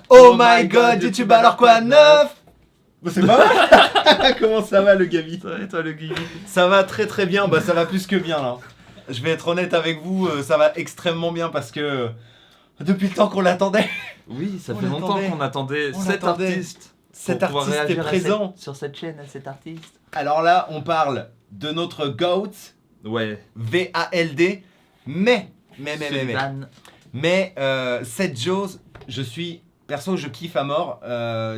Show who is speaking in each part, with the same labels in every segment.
Speaker 1: Oh my god, YouTube alors quoi, neuf? C'est pas mal. Comment ça va le Gabi?
Speaker 2: Ça va et toi le Guigui?
Speaker 1: Ça va très très bien, bah ça va plus que bien là. Je vais être honnête avec vous, ça va extrêmement bien parce que depuis le temps qu'on l'attendait.
Speaker 2: Oui, ça
Speaker 1: On
Speaker 2: fait longtemps
Speaker 1: l'attendait.
Speaker 2: qu'on attendait
Speaker 1: On
Speaker 2: cet
Speaker 1: l'attendait.
Speaker 2: artiste.
Speaker 1: Cet
Speaker 2: pour pouvoir
Speaker 1: artiste est
Speaker 2: réagir à
Speaker 1: présent.
Speaker 2: sur cette chaîne, à cet artiste.
Speaker 1: Alors là, on parle de notre GOAT,
Speaker 2: Ouais.
Speaker 1: VALD, mais,
Speaker 2: Sullivan.
Speaker 1: Seth Joe, perso, je kiffe à mort,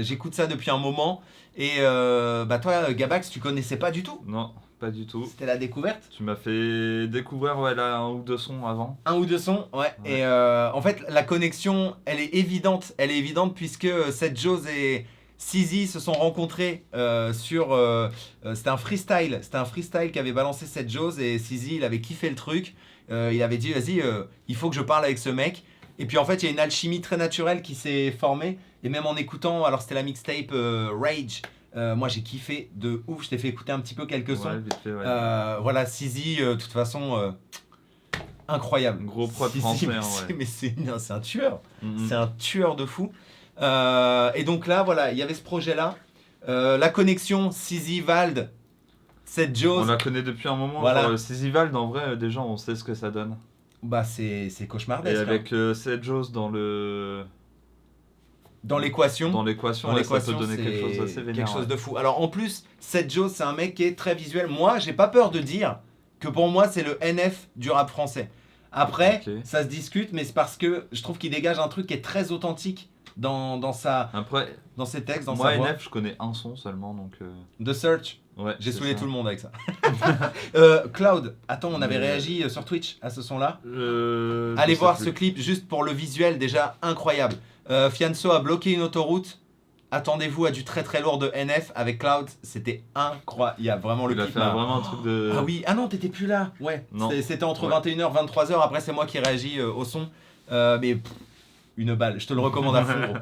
Speaker 1: j'écoute ça depuis un moment, et bah toi, Gabax, tu connaissais pas du tout?
Speaker 2: Non, pas du tout.
Speaker 1: C'était la découverte?
Speaker 2: Tu m'as fait découvrir là, un ou deux sons avant.
Speaker 1: Un ou deux sons, ouais.
Speaker 2: Ouais.
Speaker 1: Et en fait, la connexion, elle est évidente puisque Seth Joe et CZ se sont rencontrés sur... c'était un freestyle qu'avait balancé Seth Joe et CZ, il avait kiffé le truc. Il avait dit, vas-y, il faut que je parle avec ce mec. Et puis en fait, il y a une alchimie très naturelle qui s'est formée. Et même en écoutant, alors c'était la mixtape Rage, moi j'ai kiffé de ouf, je t'ai fait écouter un petit peu quelques sons.
Speaker 2: Ouais, vite fait, ouais.
Speaker 1: Voilà, CZ, de toute façon, incroyable.
Speaker 2: Gros prod
Speaker 1: CZ,
Speaker 2: français,
Speaker 1: mais
Speaker 2: hein,
Speaker 1: c'est-
Speaker 2: ouais.
Speaker 1: mais c'est un tueur.
Speaker 2: Mhm.
Speaker 1: C'est un tueur de fou. Et donc là, voilà, il y avait ce projet-là. La connexion CZ-Vald, Seth
Speaker 2: On
Speaker 1: Joe,
Speaker 2: la connaît depuis un moment.
Speaker 1: Voilà.
Speaker 2: Genre, Sizivald, en vrai, déjà, on sait ce que ça donne.
Speaker 1: bah c'est
Speaker 2: Et
Speaker 1: cauchemardesque. hein.
Speaker 2: avec Seth Joe dans le...
Speaker 1: Dans l'équation.
Speaker 2: Dans l'équation,
Speaker 1: Dans
Speaker 2: ouais, ça peut
Speaker 1: l'équation,
Speaker 2: donner quelque chose
Speaker 1: c'est
Speaker 2: d'assez vénère.
Speaker 1: quelque chose
Speaker 2: ouais.
Speaker 1: de fou. Alors en plus, Seth Joe, c'est un mec qui est très visuel. Moi, j'ai pas peur de dire que pour moi, c'est le NF du rap français. Après,
Speaker 2: Ok.
Speaker 1: ça se discute, mais c'est parce que je trouve qu'il dégage un truc qui est très authentique dans
Speaker 2: Après,
Speaker 1: ses textes, dans
Speaker 2: moi,
Speaker 1: sa voix.
Speaker 2: NF, je connais un son seulement, donc...
Speaker 1: The Search.
Speaker 2: Ouais,
Speaker 1: J'ai
Speaker 2: c'est
Speaker 1: saoulé
Speaker 2: ça.
Speaker 1: tout le monde avec ça. Cloud, attends, on avait
Speaker 2: Mais-
Speaker 1: réagi sur Twitch à ce son-là.
Speaker 2: Je
Speaker 1: Allez
Speaker 2: sais
Speaker 1: voir
Speaker 2: plus.
Speaker 1: ce clip juste pour le visuel, déjà incroyable. Fianso a bloqué une autoroute. Attendez-vous à du très très lourd de NF avec Cloud. C'était incroyable. Vraiment le
Speaker 2: Il a
Speaker 1: clip.
Speaker 2: fait vraiment un truc de...
Speaker 1: Ah oui, ah non, t'étais plus là. Ouais,
Speaker 2: Non.
Speaker 1: c'était entre
Speaker 2: Ouais.
Speaker 1: 21h et 23h. Après, c'est moi qui réagis au son. Mais pff, une balle, je te le recommande à fond. Gros.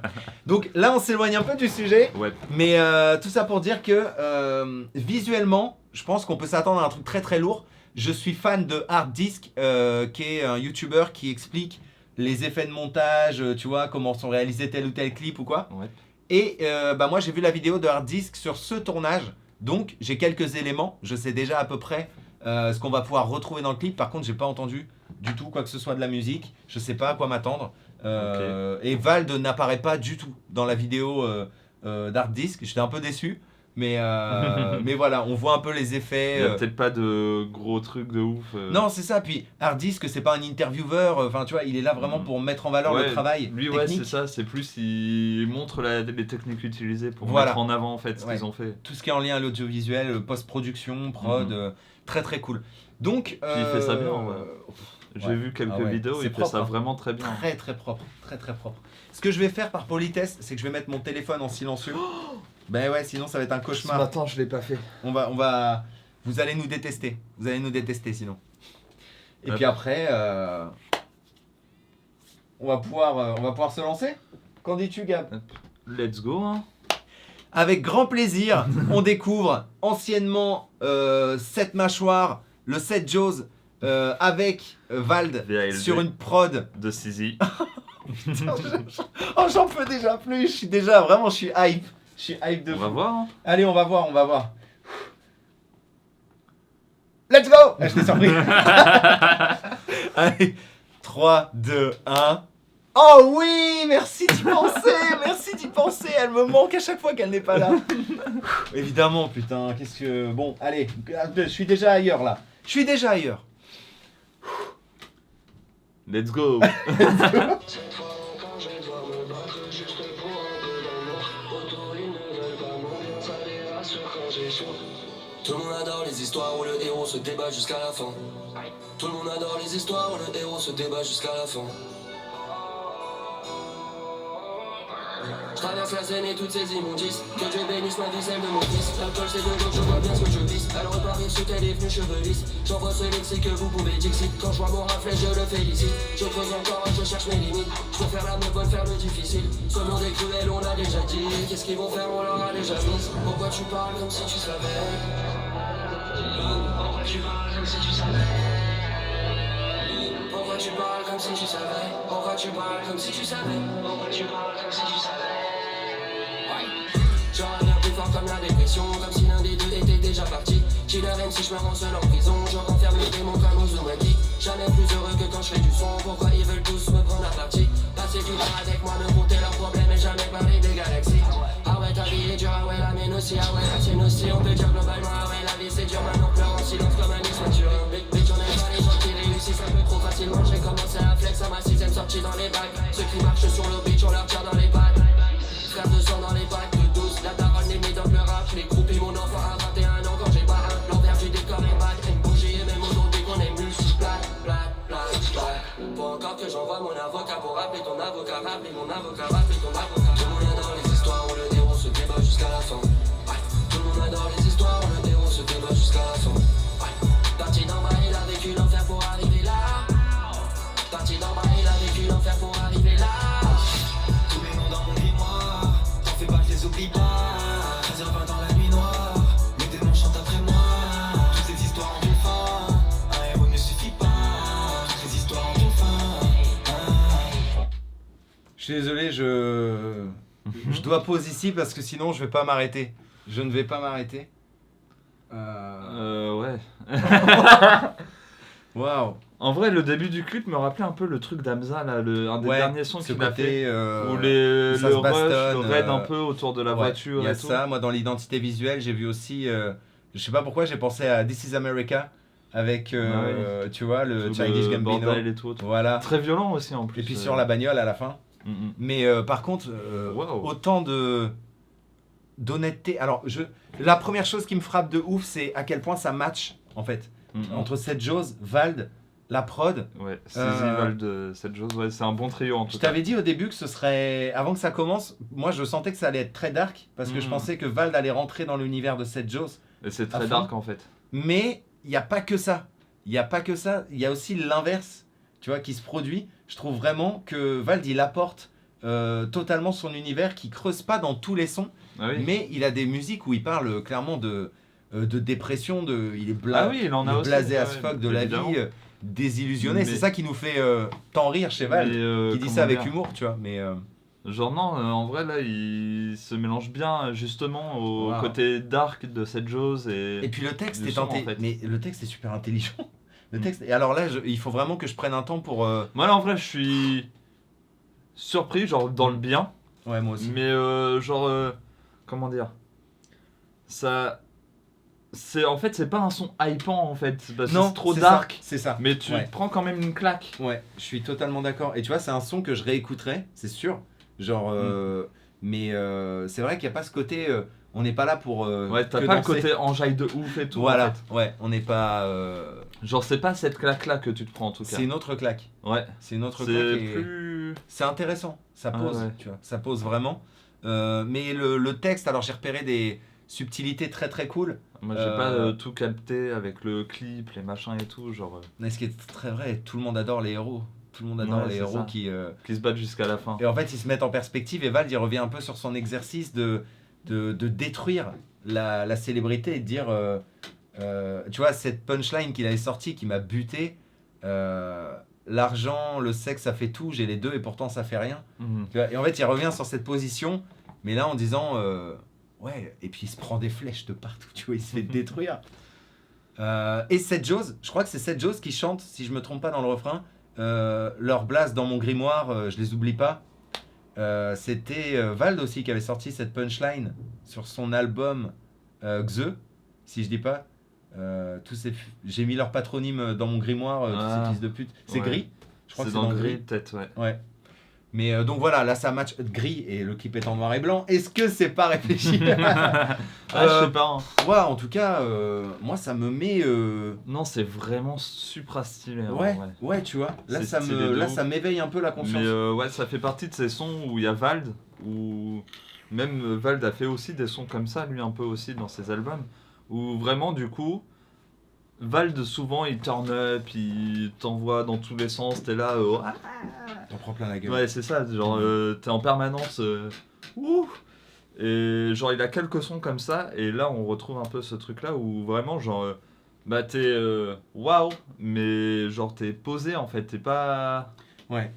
Speaker 1: Donc là, on s'éloigne un peu du sujet.
Speaker 2: Ouais.
Speaker 1: Mais tout ça pour dire que visuellement, je pense qu'on peut s'attendre à un truc très très lourd. Je suis fan de Hard Disk, qui est un YouTuber qui explique les effets de montage, tu vois, comment sont réalisés tel ou tel clip ou quoi.
Speaker 2: Ouais.
Speaker 1: Et bah moi j'ai vu la vidéo de Hard Disk sur ce tournage, donc j'ai quelques éléments, je sais déjà à peu près ce qu'on va pouvoir retrouver dans le clip. Par contre, j'ai pas entendu du tout quoi que ce soit de la musique, je sais pas à quoi m'attendre. Et Vald n'apparaît pas du tout dans la vidéo d'Hard Disk, j'étais un peu déçu. Mais voilà, on voit un peu les effets.
Speaker 2: Il y a peut-être pas de gros trucs de ouf.
Speaker 1: Non, c'est ça. Puis Hard Disk, c'est pas un intervieweur. Enfin, tu vois, il est là vraiment pour mettre en valeur le
Speaker 2: Ouais,
Speaker 1: travail
Speaker 2: Lui, ouais,
Speaker 1: technique.
Speaker 2: c'est ça. C'est plus, il montre les techniques utilisées pour
Speaker 1: Voilà.
Speaker 2: mettre en avant en fait ce
Speaker 1: Ouais.
Speaker 2: qu'ils ont fait.
Speaker 1: Tout ce qui est en lien à l'audiovisuel, post-production, prod, très très cool. Donc,
Speaker 2: Puis il fait ça bien, ouais. J'ai
Speaker 1: Ouais.
Speaker 2: vu quelques
Speaker 1: Ah ouais.
Speaker 2: vidéos,
Speaker 1: C'est
Speaker 2: il fait
Speaker 1: propre,
Speaker 2: ça
Speaker 1: hein.
Speaker 2: vraiment très bien.
Speaker 1: très très propre, très très propre. Ce que je vais faire par politesse, c'est que je vais mettre mon téléphone en silencieux. Ben ouais, sinon ça va être un cauchemar.
Speaker 2: matin, je l'ai pas fait.
Speaker 1: Vous allez nous détester. Vous allez nous détester sinon. Et
Speaker 2: Hop.
Speaker 1: puis après, on va pouvoir se lancer. Qu'en dis-tu, Gab?
Speaker 2: Let's go, hein.
Speaker 1: Avec grand plaisir, on découvre anciennement Seth Mâchoire, le Seth Joe avec Vald
Speaker 2: VALD.
Speaker 1: sur une prod.
Speaker 2: De Sizi.
Speaker 1: Oh, j'en peux déjà plus. Je suis hype. Je suis hype de
Speaker 2: On
Speaker 1: fou.
Speaker 2: va voir, hein.
Speaker 1: Allez, on va voir. Let's go! Je t'ai surpris. Allez, 3, 2, 1. Oh oui, merci d'y penser, elle me manque à chaque fois qu'elle n'est pas là. Évidemment, putain, qu'est-ce que... Bon, allez, je suis déjà ailleurs là.
Speaker 2: Let's go.
Speaker 3: Cette fois encore je vais devoir me battre juste pour un peu d'amour. Autour ils ne veulent pas mourir, ça les rassure quand j'ai chaud. Tout le monde adore les histoires où le héros se débat jusqu'à la fin. Tout le monde adore les histoires où le héros se débat jusqu'à la fin. Je traverse la scène et toutes ces immondices. Que Dieu bénisse ma vie, celle de mon fils. L'alcool c'est de l'eau, je vois bien ce que je vise. Elle repart sur elle est venue cheveux lisses. J'envoie ce lexique que vous pouvez dixit. Quand je vois mon reflet, je le félicite. Je creuse encore et je cherche mes limites. Je peux faire la meuf, bonne, faire le difficile. Ce monde est cruel, on l'a déjà dit. Qu'est-ce qu'ils vont faire, on leur a déjà mis. Pourquoi tu parles comme si tu savais? Pourquoi tu parles comme comme si tu savais. Pourquoi tu parles comme si tu savais? Pourquoi tu parles comme si tu savais? Ouais. Je reviens plus fort comme la dépression, comme si l'un des deux était déjà parti. Killer M si je me rends seul en prison, je renferme les démons comme Uzumaki. Jamais plus heureux que quand je fais du son, pourquoi ils veulent tous me prendre à partie? Passer du temps avec moi, me compter leurs problèmes et jamais parler des galaxies. Ah ouais, ta vie est dure, ah ouais, la mienne aussi, ah ouais, la tienne aussi. On peut dire globalement, ah ouais, la vie c'est dur, maintenant pleure en silence comme un mature. Bitch, on aime pas les gens qui réussissent un peu trop facilement. J'ai commencé à flex à ma 6ème sortie dans les bacs. Ceux qui marchent sur le bitch, on leur tire dans les pattes. Frère de sang dans les packs de 12, la daronne est mise dans le rap. Les croupis mon enfant à 21 ans quand j'ai pas un. L'envers du décor est bad, une bougie et même aujourd'hui qu'on est multiplat. Faut encore que j'envoie mon avocat pour rappeler ton avocat, rappeler mon avocat, rappeler ton avocat. Tout le monde adore les histoires, on le déroule, se débat jusqu'à la fin. Tout le monde adore les histoires, on le déroule, se débat jusqu'à la fin. Parti d'en bas, il a vécu l'enfer pour arriver là. Parti d'en bas, il a vécu l'enfer pour arriver là.
Speaker 4: Tous les noms dans mon grimoire, t'en fais pas, je les oublie pas. 13h20 dans la nuit noire, mes démons chantent après moi. Toutes ces histoires ont une fin, un héros ne suffit pas. Toutes ces histoires ont une fin.
Speaker 1: Je suis désolé, je dois pause ici parce que sinon je vais pas m'arrêter. Je ne vais pas m'arrêter.
Speaker 2: Ouais.
Speaker 1: Waouh.
Speaker 2: En vrai, le début du clip me rappelait un peu le truc d'Hamza, là, un des
Speaker 1: Ouais,
Speaker 2: derniers sons
Speaker 1: ce
Speaker 2: qu'il a
Speaker 1: côté,
Speaker 2: fait. Où
Speaker 1: où
Speaker 2: le
Speaker 1: ça se
Speaker 2: rush,
Speaker 1: bastonne,
Speaker 2: le raid un peu autour de la
Speaker 1: ouais,
Speaker 2: voiture
Speaker 1: il y a
Speaker 2: et tout.
Speaker 1: ça. Moi, dans l'identité visuelle, j'ai vu aussi. Je sais pas pourquoi, j'ai pensé à This Is America avec, tu vois, le
Speaker 2: Tout
Speaker 1: Childish Gambino.
Speaker 2: bordel et tout.
Speaker 1: Voilà.
Speaker 2: Très violent aussi en plus.
Speaker 1: Et puis sur la bagnole à la fin.
Speaker 2: Mhm.
Speaker 1: Mais par contre,
Speaker 2: Wow.
Speaker 1: autant d'honnêteté. Alors, la première chose qui me frappe de ouf, c'est à quel point ça match, en fait.
Speaker 2: Mhm.
Speaker 1: Entre Seth Jones, Vald, la prod.
Speaker 2: Ouais, Sizi, Vald, cette chose, ouais, c'est un bon trio en tout
Speaker 1: Je
Speaker 2: cas.
Speaker 1: t'avais dit au début que ce serait. Avant que ça commence, moi je sentais que ça allait être très dark. Parce que je
Speaker 2: Mhm.
Speaker 1: pensais que Vald allait rentrer dans l'univers de Seth Jones.
Speaker 2: Et c'est
Speaker 1: à
Speaker 2: très
Speaker 1: fond.
Speaker 2: dark en fait.
Speaker 1: Mais il n'y a pas que ça. Il n'y a pas que ça. Il y a aussi l'inverse, tu vois, qui se produit. Je trouve vraiment que Vald, il apporte totalement son univers, qui creuse pas dans tous les sons.
Speaker 2: Ah oui.
Speaker 1: Mais il a des musiques où il parle clairement de dépression, il est
Speaker 2: Ah oui, il en a aussi.
Speaker 1: blasé as
Speaker 2: ouais,
Speaker 1: fuck de la
Speaker 2: évidemment.
Speaker 1: vie, désillusionné.
Speaker 2: Mais-
Speaker 1: C'est ça qui nous fait tant rire chez Vald,
Speaker 2: Mais,
Speaker 1: qui dit
Speaker 2: comment
Speaker 1: ça avec
Speaker 2: dire,
Speaker 1: humour, tu vois. Mais
Speaker 2: Genre non, en vrai là, il se mélange bien justement au
Speaker 1: Wow.
Speaker 2: côté dark de cette chose
Speaker 1: et puis le texte
Speaker 2: du
Speaker 1: est
Speaker 2: son, en fait.
Speaker 1: mais le texte est super intelligent. Le
Speaker 2: Mm.
Speaker 1: texte. Et alors là, il faut vraiment que je prenne un temps pour.
Speaker 2: Moi là en vrai je suis surpris, genre dans le bien,
Speaker 1: Ouais, moi aussi.
Speaker 2: mais comment dire, ça, en fait c'est pas un son hypant en fait, parce que
Speaker 1: Non,
Speaker 2: c'est trop
Speaker 1: c'est
Speaker 2: dark,
Speaker 1: ça, c'est ça.
Speaker 2: mais tu
Speaker 1: Ouais.
Speaker 2: prends quand même une claque.
Speaker 1: Ouais, je suis totalement d'accord. Et tu vois, c'est un son que je réécouterai, c'est sûr. Genre, mais c'est vrai qu'il n'y a pas ce côté. On n'est pas là pour.
Speaker 2: Ouais, t'as
Speaker 1: que
Speaker 2: pas
Speaker 1: danser.
Speaker 2: le côté enjaille de ouf et tout.
Speaker 1: Voilà,
Speaker 2: en fait.
Speaker 1: ouais, on n'est pas.
Speaker 2: Genre c'est pas cette claque là que tu te prends en tout cas.
Speaker 1: C'est une autre claque.
Speaker 2: Ouais.
Speaker 1: C'est une autre
Speaker 2: C'est
Speaker 1: claque. Et
Speaker 2: plus.
Speaker 1: c'est intéressant. Ça
Speaker 2: Ah
Speaker 1: pose,
Speaker 2: ouais.
Speaker 1: tu vois. Ça pose vraiment. Mais le texte, alors j'ai repéré des subtilités très très cool.
Speaker 2: Moi j'ai pas tout capté avec le clip, les machins et tout, genre
Speaker 1: Mais ce qui est très vrai, tout le monde adore les héros. Tout le monde adore
Speaker 2: Ouais,
Speaker 1: les
Speaker 2: c'est
Speaker 1: héros
Speaker 2: ça.
Speaker 1: qui.
Speaker 2: qui se battent jusqu'à la fin.
Speaker 1: Et en fait, ils se mettent en perspective et Vald, il revient un peu sur son exercice de détruire la célébrité et de dire, tu vois, cette punchline qu'il avait sortie qui m'a buté, l'argent, le sexe, ça fait tout, j'ai les deux et pourtant ça fait rien.
Speaker 2: Mhm.
Speaker 1: Tu vois, et en fait, il revient sur cette position, mais là en disant, ouais, et puis il se prend des flèches de partout, tu vois, il se fait détruire. Et Seth Jones, je crois que c'est Seth Jones qui chante, si je me trompe pas dans le refrain, leur blase dans mon grimoire, je les oublie pas. C'était Vald aussi qui avait sorti cette punchline sur son album Xe, si je dis pas. J'ai mis leur patronyme dans mon grimoire, tous
Speaker 2: Ah,
Speaker 1: ces fils de pute. C'est
Speaker 2: ouais.
Speaker 1: Gris. Je crois
Speaker 2: C'est
Speaker 1: que c'est
Speaker 2: dans
Speaker 1: dans
Speaker 2: le
Speaker 1: Gris.
Speaker 2: gris peut-être, ouais.
Speaker 1: Ouais. Mais donc voilà, là ça match gris et le clip est en noir et blanc. Est-ce que c'est pas réfléchi?
Speaker 2: Ah je sais pas. Hein.
Speaker 1: Ouais, en tout cas, moi ça me met.
Speaker 2: Non, c'est vraiment supra stylé. hein,
Speaker 1: Ouais,
Speaker 2: en vrai.
Speaker 1: ouais, tu vois. Là,
Speaker 2: C'est stylé de
Speaker 1: là
Speaker 2: ouf.
Speaker 1: ça m'éveille un peu la conscience.
Speaker 2: Mais ouais, ça fait partie de ces sons où il y a Vald, où même Vald a fait aussi des sons comme ça, lui un peu aussi dans ses albums, où vraiment du coup, Vald souvent il turn up, il t'envoie dans tous les sens, t'es là,
Speaker 1: T'en prends plein la gueule.
Speaker 2: ouais c'est ça, genre t'es en permanence, ouh, et genre il a quelques sons comme ça, et là on retrouve un peu ce truc là où vraiment bah t'es waouh, mais genre t'es posé en fait, t'es pas...
Speaker 1: Ouais.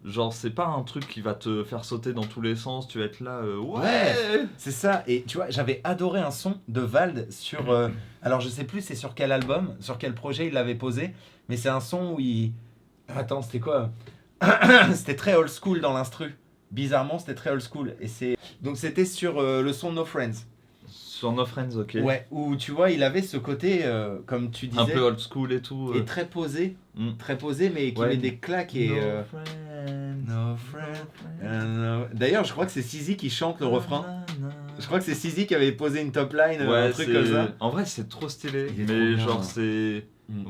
Speaker 2: Genre, c'est pas un truc qui va te faire sauter dans tous les sens, tu vas être là,
Speaker 1: Ouais. C'est ça, et tu vois, j'avais adoré un son de Vald sur... alors je sais plus c'est sur quel album, sur quel projet il l'avait posé, mais c'est un son où il... Attends, c'était quoi? C'était très old school dans l'instru. Bizarrement, c'était très old school. Et c'est... Donc c'était sur le son No Friends.
Speaker 2: Sur No Friends, ok.
Speaker 1: Ouais, où tu vois, il avait ce côté, comme tu disais...
Speaker 2: Un peu old school et tout.
Speaker 1: Et très posé, mais qui
Speaker 2: Ouais.
Speaker 1: met des claques et...
Speaker 2: No friends.
Speaker 1: No friend. D'ailleurs, je crois que c'est Sizi qui chante le refrain. Je crois que c'est Sizi qui avait posé une top line, un truc comme ça.
Speaker 2: En vrai, c'est trop stylé.
Speaker 1: Il est trop
Speaker 2: Mais
Speaker 1: bien,
Speaker 2: genre,
Speaker 1: ouais.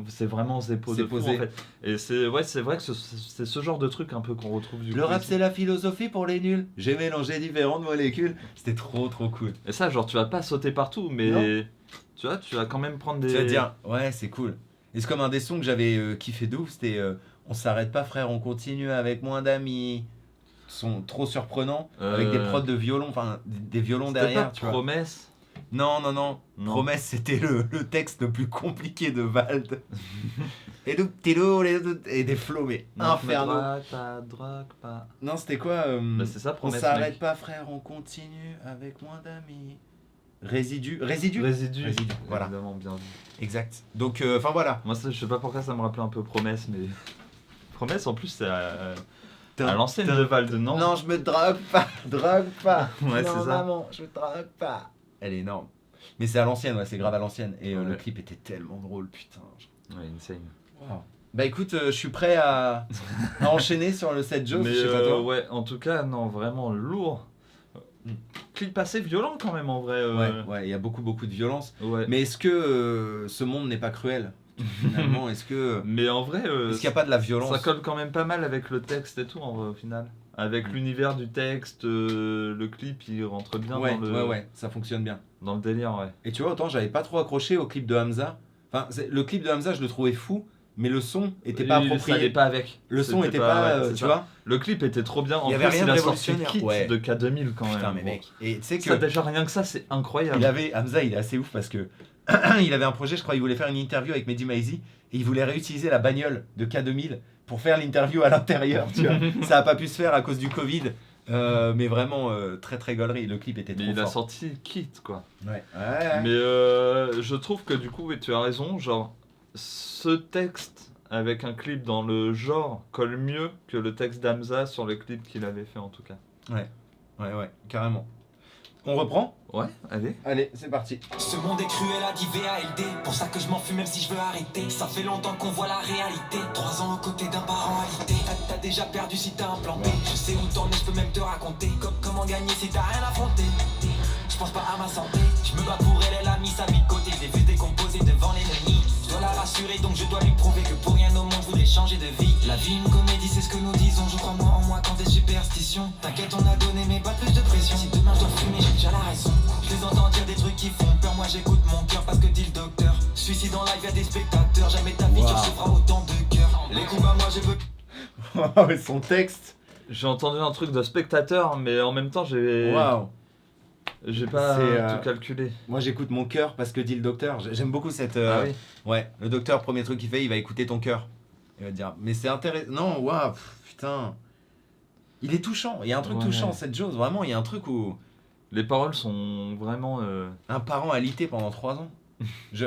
Speaker 2: c'est vraiment Zeppo
Speaker 1: C'est
Speaker 2: de fou,
Speaker 1: posé.
Speaker 2: en fait. Et c'est vrai que c'est ce genre de truc un peu qu'on retrouve du
Speaker 1: Le
Speaker 2: coup
Speaker 1: rap,
Speaker 2: ici.
Speaker 1: c'est la philosophie pour les nuls. J'ai mélangé différentes molécules. C'était trop cool.
Speaker 2: Et ça, genre, tu vas pas sauter partout, mais
Speaker 1: Non.
Speaker 2: tu vois, tu vas quand même prendre des.
Speaker 1: Tu vas te dire, ouais, c'est cool. Et c'est comme un des sons que j'avais kiffé de ouf, c'était On s'arrête pas, frère, on continue avec moins d'amis. Son trop surprenant, avec des prods de violon, enfin des violons
Speaker 2: C'était
Speaker 1: derrière,
Speaker 2: pas
Speaker 1: tu vois.
Speaker 2: Promesse.
Speaker 1: Non.
Speaker 2: Non.
Speaker 1: Promesse, c'était le texte le plus compliqué de Vald. Et le petit loup, et des flots, mais infernaux.
Speaker 2: Drague pas.
Speaker 1: Non, c'était quoi
Speaker 2: Bah, c'est ça,
Speaker 1: On
Speaker 2: Promesse.
Speaker 1: s'arrête
Speaker 2: mec.
Speaker 1: pas, frère, on continue avec moins d'amis. Résidu. Résidu.
Speaker 2: Résidu.
Speaker 1: Voilà.
Speaker 2: Évidemment, bien vu.
Speaker 1: Exact. Donc, enfin voilà.
Speaker 2: Moi, ça, je sais pas pourquoi ça me rappelait un peu Promesse, mais. Promesse, en plus, c'est à l'ancienne de Vald, non?
Speaker 1: Non, je me drogue pas.
Speaker 2: Ouais,
Speaker 1: non,
Speaker 2: c'est ça.
Speaker 1: maman, je me drogue pas. Elle est énorme. Mais c'est à l'ancienne, ouais, c'est grave à l'ancienne. Et le
Speaker 2: Ouais.
Speaker 1: clip était tellement drôle, putain.
Speaker 2: Ouais, insane.
Speaker 1: Wow. Bah écoute, je suis prêt à enchaîner sur le 7 Joe,
Speaker 2: Mais
Speaker 1: je sais pas toi.
Speaker 2: ouais, en tout cas, non, vraiment lourd. Clip assez violent quand même en vrai.
Speaker 1: Ouais, il y a beaucoup de violence.
Speaker 2: Ouais.
Speaker 1: Mais est-ce que ce monde n'est pas cruel finalement? Est-ce
Speaker 2: Mais en vrai,
Speaker 1: qu'il n'y a pas de la violence?
Speaker 2: ça colle quand même pas mal avec le texte et tout en vrai, au final. Avec l'univers du texte, le clip il rentre bien
Speaker 1: Ouais, ça fonctionne bien.
Speaker 2: dans le délire, ouais.
Speaker 1: Et tu vois, autant j'avais pas trop accroché au clip de Hamza. Enfin, le clip de Hamza, je le trouvais fou, mais le son était pas
Speaker 2: Ça allait
Speaker 1: approprié.
Speaker 2: pas avec.
Speaker 1: Le son
Speaker 2: C'était
Speaker 1: était pas,
Speaker 2: ouais, c'est
Speaker 1: tu
Speaker 2: ça.
Speaker 1: vois.
Speaker 2: Le clip était trop bien. En
Speaker 1: Il y avait
Speaker 2: plus,
Speaker 1: rien
Speaker 2: il
Speaker 1: de
Speaker 2: a sorti
Speaker 1: révolutionnaire.
Speaker 2: Kit
Speaker 1: Ouais.
Speaker 2: de K2000 quand même.
Speaker 1: Putain, mais
Speaker 2: gros.
Speaker 1: mec. Et tu sais
Speaker 2: Ça
Speaker 1: que
Speaker 2: déjà rien que ça, c'est incroyable.
Speaker 1: Hamza, il est assez ouf parce que il avait un projet, je crois, il voulait faire une interview avec Mehdi Maizi et il voulait réutiliser la bagnole de K2000 pour faire l'interview à l'intérieur, tu vois. Ça a pas pu se faire à cause du Covid. Mais vraiment très gaulerie, le clip était
Speaker 2: Mais
Speaker 1: trop
Speaker 2: il a
Speaker 1: fort.
Speaker 2: sorti Kit quoi.
Speaker 1: Ouais.
Speaker 2: Mais je trouve que du coup, oui, tu as raison, genre, ce texte avec un clip dans le genre colle mieux que le texte d'Hamza sur le clip qu'il avait fait en tout cas.
Speaker 1: Ouais, carrément. On reprend?
Speaker 2: Ouais, allez.
Speaker 1: Allez, c'est parti.
Speaker 4: Ce monde est cruel, a dit VALD. Pour ça que je m'enfuis même si je veux arrêter. Ça fait longtemps qu'on voit la réalité. 3 ans aux côtés d'un parent alité. T'as déjà perdu si t'as un plan B. Je sais où t'en es, je peux même te raconter. Comment gagner si t'as rien affronté. Je pense pas à ma santé. Je me bats pour elle, elle a mis sa vie de côté. Je l'ai vu décomposer devant l'ennemi. Je dois la rassurer donc je dois lui prouver que pour rien au monde je voudrais changer de vie. La vie une comédie, c'est ce que nous disons. Je crois moins en moi quand des superstitions. T'inquiète, on a donné mais pas plus de pression. Si demain je dois fumer, j'ai déjà la raison. Je les entends dire des trucs qui font peur. Moi j'écoute mon cœur parce que dit le docteur. Suicide en live, y'a des spectateurs. Jamais ta figure
Speaker 1: Wow.
Speaker 4: se fera autant de cœur. Les combats, moi je veux.
Speaker 1: Son texte.
Speaker 2: J'ai entendu un truc de spectateur, mais en même temps, j'ai pas
Speaker 1: C'est,
Speaker 2: tout calculé.
Speaker 1: Moi j'écoute mon cœur parce que dit le docteur. J'aime beaucoup cette.
Speaker 2: Ah oui.
Speaker 1: Ouais, le docteur, premier truc qu'il fait, il va écouter ton cœur. Il va te dire, mais c'est intéressant. Non, waouh, putain. Il est touchant. Il y a un truc
Speaker 2: Ouais.
Speaker 1: touchant, cette chose. Vraiment, il y a un truc où
Speaker 2: Les paroles sont vraiment.
Speaker 1: un parent a lité pendant 3 ans.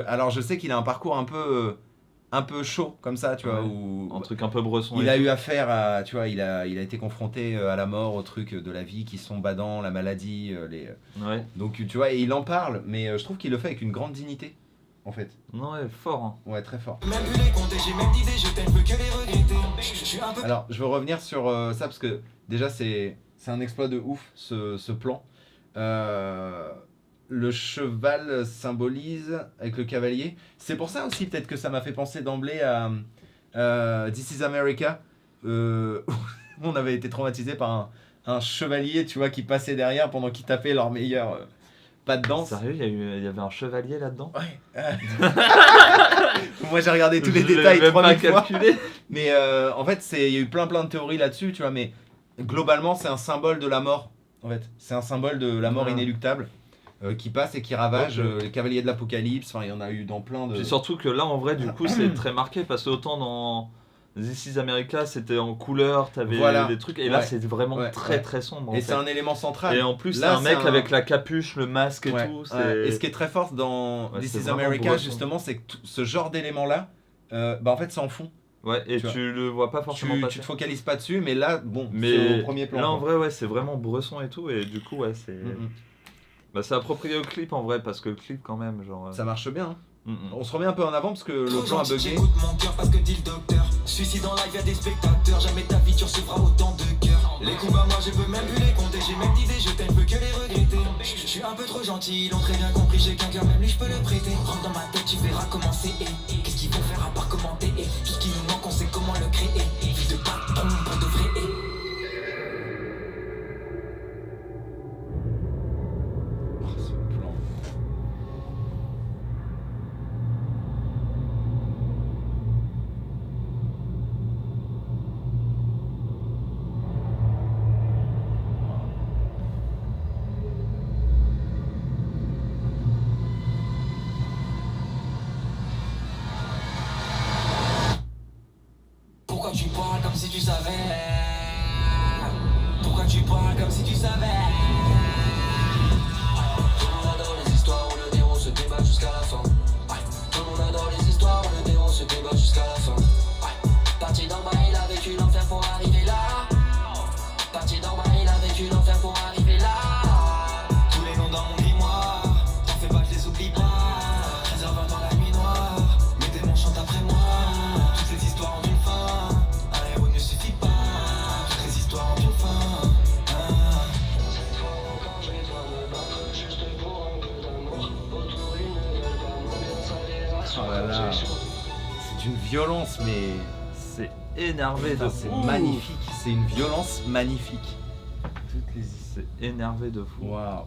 Speaker 1: Alors je sais qu'il a un parcours un peu chaud comme ça, tu vois,
Speaker 2: Ouais.
Speaker 1: où
Speaker 2: Un truc un peu bresson.
Speaker 1: il
Speaker 2: et
Speaker 1: a
Speaker 2: tout.
Speaker 1: eu affaire à, tu vois, il a été confronté à la mort, aux trucs de la vie qui sont badants, la maladie,
Speaker 2: Ouais.
Speaker 1: donc tu vois, et il en parle, mais je trouve qu'il le fait avec une grande dignité, en fait.
Speaker 2: Non, ouais, fort. Hein.
Speaker 1: Ouais, très fort.
Speaker 4: Même plus les compter, j'ai même d'idées, je t'aime, peux que les regretter. Je suis un peu.
Speaker 1: Alors, je veux revenir sur ça parce que déjà c'est un exploit de ouf ce plan. Le cheval symbolise avec le cavalier. C'est pour ça aussi peut-être que ça m'a fait penser d'emblée à This is America. Où on avait été traumatisé par un chevalier, tu vois, qui passait derrière pendant qu'ils tapaient leur meilleur pas de danse.
Speaker 2: Sérieux, il y avait un chevalier là-dedans.
Speaker 1: Ouais. Moi j'ai regardé tous les
Speaker 2: Je l'ai
Speaker 1: détails
Speaker 2: même pas
Speaker 1: 3000 fois.
Speaker 2: calculé.
Speaker 1: Mais en fait, il y a eu plein de théories là-dessus, tu vois, mais globalement, c'est un symbole de la mort, en fait. C'est un symbole de la mort
Speaker 2: Ah.
Speaker 1: inéluctable qui passe et qui ravage
Speaker 2: Ok.
Speaker 1: les cavaliers de l'Apocalypse, enfin, il y en a eu dans plein de...
Speaker 2: Puis surtout que là, en vrai, du coup, c'est très marqué parce que autant This is America, c'était en couleur, t'avais
Speaker 1: Voilà.
Speaker 2: des trucs, et là
Speaker 1: Ouais.
Speaker 2: c'est vraiment
Speaker 1: Ouais,
Speaker 2: très
Speaker 1: ouais.
Speaker 2: très sombre. En
Speaker 1: Et
Speaker 2: fait.
Speaker 1: c'est un élément central.
Speaker 2: Et en plus, c'est
Speaker 1: Là,
Speaker 2: un mec avec la capuche, le masque et
Speaker 1: Ouais,
Speaker 2: tout.
Speaker 1: ouais. Et ce
Speaker 2: C'est...
Speaker 1: qui est très fort dans
Speaker 2: Ouais,
Speaker 1: This
Speaker 2: c'est
Speaker 1: is
Speaker 2: vraiment
Speaker 1: America,
Speaker 2: bresson.
Speaker 1: justement, c'est que ce genre d'éléments-là, en fait, s'en fond.
Speaker 2: Ouais, et
Speaker 1: Tu vois.
Speaker 2: tu le vois pas forcément
Speaker 1: Tu
Speaker 2: passer.
Speaker 1: te focalises pas dessus, mais là, bon, c'est
Speaker 2: Mais
Speaker 1: au premier plan.
Speaker 2: là, en
Speaker 1: quoi.
Speaker 2: vrai, ouais, c'est vraiment bresson et tout, et du coup, ouais, c'est...
Speaker 1: Mm,
Speaker 2: Bah, c'est approprié au clip, en vrai, parce que le clip, quand même, genre...
Speaker 1: mm. Ça marche bien. Hein.
Speaker 2: mm, mm.
Speaker 1: On se remet un peu en avant parce que le
Speaker 4: Trop
Speaker 1: plan a
Speaker 4: gentil,
Speaker 1: bugué.
Speaker 4: j'écoute mon cœur parce que dit le docteur. Suicide en live, y'a des spectateurs. Jamais ta vie tu recevras autant de cœur. Les coups à moi, je peux même plus les compter. J'ai même d'idées, je t'aime, peux que les regretter. Je suis un peu trop gentil, ils l'ont très bien compris. J'ai qu'un cœur, même lui, je peux le prêter. Rentre dans ma tête, tu verras comment c'est. Qu'est-ce qu'ils vont faire à part commenter? Tout ce qui nous manque, on sait comment le créer. Vie de patron pour de vrai.
Speaker 1: Oh, ce plan.
Speaker 4: Pourquoi tu parles comme si tu savais? Pourquoi tu parles comme si tu savais?
Speaker 3: Tout le monde adore les histoires où le héros se débat jusqu'à la fin. Tout le monde adore les histoires où le héros se débat jusqu'à la fin. Parti d'en bas, il a vécu l'enfer pour arriver là. Parti d'en bas, il a vécu l'enfer pour arriver là.
Speaker 4: Tous les noms dans mon grimoire, t'en fais pas, je les oublie pas. 13h20 dans la nuit noire, mes démons chantent après moi. Toutes ces histoires ont une fin, un héros ne suffit pas. Toutes ces histoires ont une fin.
Speaker 3: Cette fois encore, je dois me battre juste pour un peu d'amour. Autour, ils ne veulent pas m'ambiance, ça les rassure.
Speaker 1: Oh là là. C'est d'une violence, mais
Speaker 2: C'est énervé
Speaker 1: putain,
Speaker 2: de
Speaker 1: c'est
Speaker 2: fou.
Speaker 1: magnifique. C'est une violence magnifique.
Speaker 2: C'est énervé de fou.
Speaker 1: Waouh.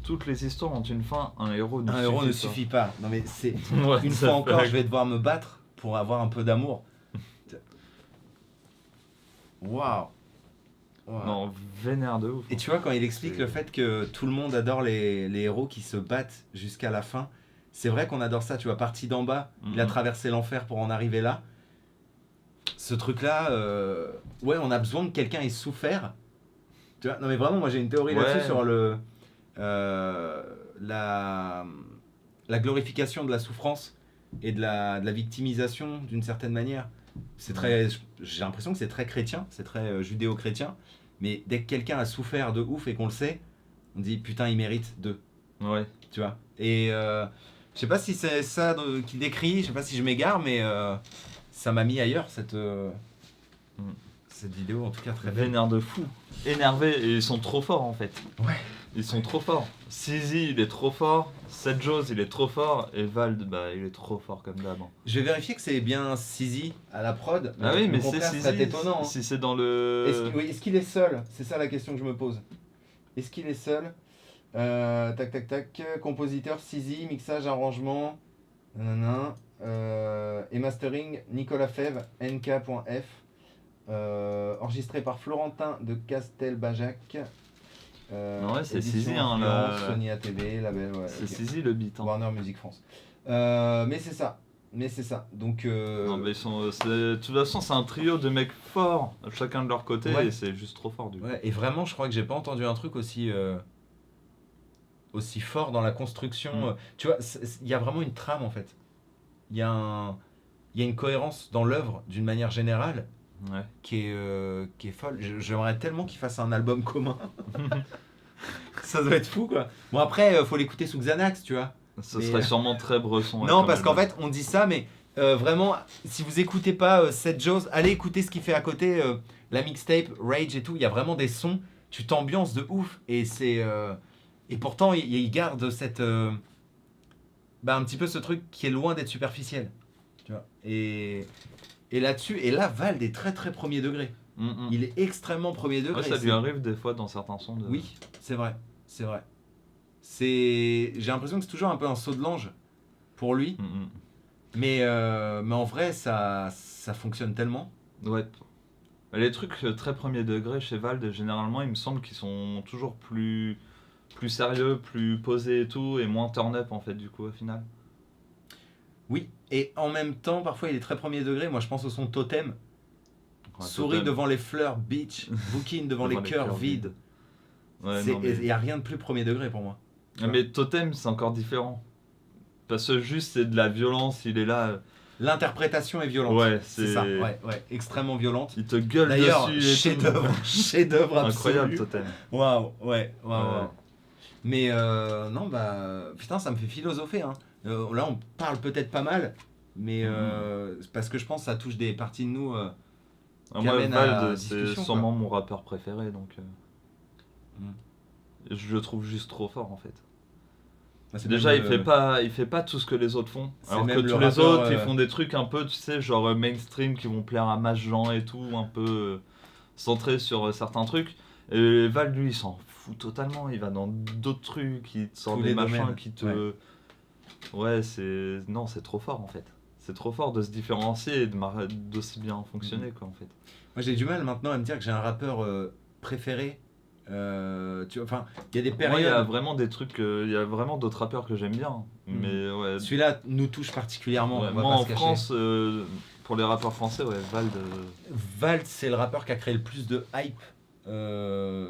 Speaker 2: Toutes les histoires ont une fin, un héros ne
Speaker 1: Un
Speaker 2: suffit
Speaker 1: héros ne
Speaker 2: pas.
Speaker 1: suffit pas. Non mais c'est
Speaker 2: Ouais,
Speaker 1: une
Speaker 2: ça
Speaker 1: fois encore,
Speaker 2: fait-
Speaker 1: je vais devoir me battre pour avoir un peu d'amour. Waouh. Waouh.
Speaker 2: Non, vénère de ouf.
Speaker 1: Et tu vois, quand il explique
Speaker 2: C'est-
Speaker 1: le fait que tout le monde adore les héros qui se battent jusqu'à la fin, c'est vrai qu'on adore ça. Tu vois, parti d'en bas, il a
Speaker 2: Mhm.
Speaker 1: traversé l'enfer pour en arriver là. Ce truc-là, ouais, on a besoin que quelqu'un ait souffert. Tu vois, non mais vraiment, moi j'ai une théorie
Speaker 2: Ouais.
Speaker 1: là-dessus sur la glorification de la souffrance et de la victimisation d'une certaine manière. C'est très, j'ai l'impression que c'est très chrétien, c'est très judéo-chrétien. Mais dès que quelqu'un a souffert de ouf et qu'on le sait, on dit putain, il mérite de.
Speaker 2: Ouais.
Speaker 1: Tu vois. Et je sais pas si c'est ça qu'il décrit, je sais pas si je m'égare, mais ça m'a mis ailleurs cette vidéo, en tout cas très belle.
Speaker 2: Vénère de fou. Énervé, et ils sont trop forts en fait.
Speaker 1: Ouais.
Speaker 2: Ils sont trop forts. Sizi, il est trop fort. Seth Jones, il est trop fort. Et Vald, bah, il est trop fort comme d'hab.
Speaker 1: Je vais vérifier que c'est bien Sizi à la prod.
Speaker 2: Ah oui,
Speaker 1: au
Speaker 2: mais c'est
Speaker 1: contraire,
Speaker 2: Sizi.
Speaker 1: serait étonnant. Hein.
Speaker 2: Si c'est dans le.
Speaker 1: Est-ce qu'il est seul? C'est ça la question que je me pose. Est-ce qu'il est seul? Tac. Compositeur Sizi, mixage, arrangement. Nanana. Et mastering Nicolas Fèvre, nk.f. Enregistré par Florentin de Castelbajac.
Speaker 2: Ouais, c'est
Speaker 1: édition
Speaker 2: Sizi, hein,
Speaker 1: Influence,
Speaker 2: là.
Speaker 1: Sony ATV, label, ouais.
Speaker 2: C'est
Speaker 1: ok.
Speaker 2: Sizi le beat. Hein.
Speaker 1: Warner Music France. Mais c'est ça. Donc,
Speaker 2: Non, mais ils sont. De toute façon, c'est un trio de mecs forts, chacun de leur côté,
Speaker 1: Ouais.
Speaker 2: et c'est juste trop fort du coup.
Speaker 1: ouais, et vraiment, je crois que j'ai pas entendu un truc aussi fort dans la construction.
Speaker 2: Mm.
Speaker 1: Tu vois, il y a vraiment une trame en fait. Il y a une cohérence dans l'œuvre d'une manière générale
Speaker 2: Ouais.
Speaker 1: qui est folle. J'aimerais tellement qu'ils fassent un album commun. Ça doit être fou quoi. Bon après, faut l'écouter sous Xanax, tu vois.
Speaker 2: Ce
Speaker 1: Mais,
Speaker 2: serait sûrement très bresson.
Speaker 1: Non, parce qu'en fait, on dit ça, mais vraiment, si vous écoutez pas Seth Jones, allez écouter ce qu'il fait à côté, la mixtape, Rage et tout. Il y a vraiment des sons, tu t'ambiances de ouf. Et c'est et pourtant, il garde cette un petit peu ce truc qui est loin d'être superficiel, tu vois. Et là-dessus, et là, Vald est très très premier degré. Il est extrêmement premier degré.
Speaker 2: Ouais, ça
Speaker 1: C'est-
Speaker 2: lui arrive des fois dans certains sons de.
Speaker 1: Oui, c'est vrai. J'ai l'impression que c'est toujours un peu un saut de l'ange pour lui. Mais en vrai, ça fonctionne tellement.
Speaker 2: Ouais. Les trucs très premier degré chez Vald, généralement, il me semble qu'ils sont toujours plus sérieux, plus posés et tout, et moins turn up en fait, du coup, au final.
Speaker 1: Oui, et en même temps, parfois il est très premier degré. Moi je pense au son Totem.
Speaker 2: Ouais,
Speaker 1: Souris
Speaker 2: Totem.
Speaker 1: devant les fleurs, bitch. Booking devant les cœurs vides.
Speaker 2: Ouais,
Speaker 1: Il
Speaker 2: non, mais...
Speaker 1: n'y a rien de plus premier degré pour moi.
Speaker 2: Ah, mais Totem, c'est encore différent. Parce que juste, c'est de la violence, il est là.
Speaker 1: L'interprétation est violente.
Speaker 2: Ouais,
Speaker 1: c'est ça. Ouais, extrêmement violente.
Speaker 2: Il te gueule
Speaker 1: D'ailleurs,
Speaker 2: dessus. et
Speaker 1: chef-d'œuvre,
Speaker 2: tout.
Speaker 1: chef-d'œuvre
Speaker 2: Incroyable,
Speaker 1: absolu.
Speaker 2: Totem.
Speaker 1: Waouh, ouais.
Speaker 2: Ouais.
Speaker 1: Mais non, bah, putain, ça me fait philosopher. Hein. Là, on parle peut-être pas mal, mais c'est parce que je pense que ça touche des parties de nous.
Speaker 2: Ah, moi,
Speaker 1: amène à la
Speaker 2: Vald, c'est
Speaker 1: discussion,
Speaker 2: sûrement mon rappeur préféré, donc
Speaker 1: Mm.
Speaker 2: je le trouve juste trop fort en fait.
Speaker 1: Bah, c'est
Speaker 2: Déjà,
Speaker 1: même,
Speaker 2: il fait pas tout ce que les autres font.
Speaker 1: c'est
Speaker 2: Alors que
Speaker 1: même
Speaker 2: tous
Speaker 1: le
Speaker 2: les
Speaker 1: rappeur,
Speaker 2: autres, ils font des trucs un peu, tu sais, genre mainstream qui vont plaire à masse gens et tout, un peu centrés sur certains trucs. Et Vald, lui, il s'en fout totalement. Il va dans d'autres trucs, il te sort
Speaker 1: Tous
Speaker 2: des
Speaker 1: les
Speaker 2: machins
Speaker 1: domaines,
Speaker 2: qui te. Ouais, non, c'est trop fort en fait. C'est trop fort de se différencier et d'aussi bien fonctionner, quoi, en fait.
Speaker 1: Moi, j'ai du mal maintenant à me dire que j'ai un rappeur préféré. Enfin, il y a des périodes.
Speaker 2: Moi, il y a vraiment des trucs, il y a vraiment d'autres rappeurs que j'aime bien. Mais ouais.
Speaker 1: Celui-là nous touche particulièrement.
Speaker 2: Ouais,
Speaker 1: on va
Speaker 2: moi
Speaker 1: pas
Speaker 2: en
Speaker 1: se cacher.
Speaker 2: France, pour les rappeurs français, ouais, Vald.
Speaker 1: Vald, c'est le rappeur qui a créé le plus de hype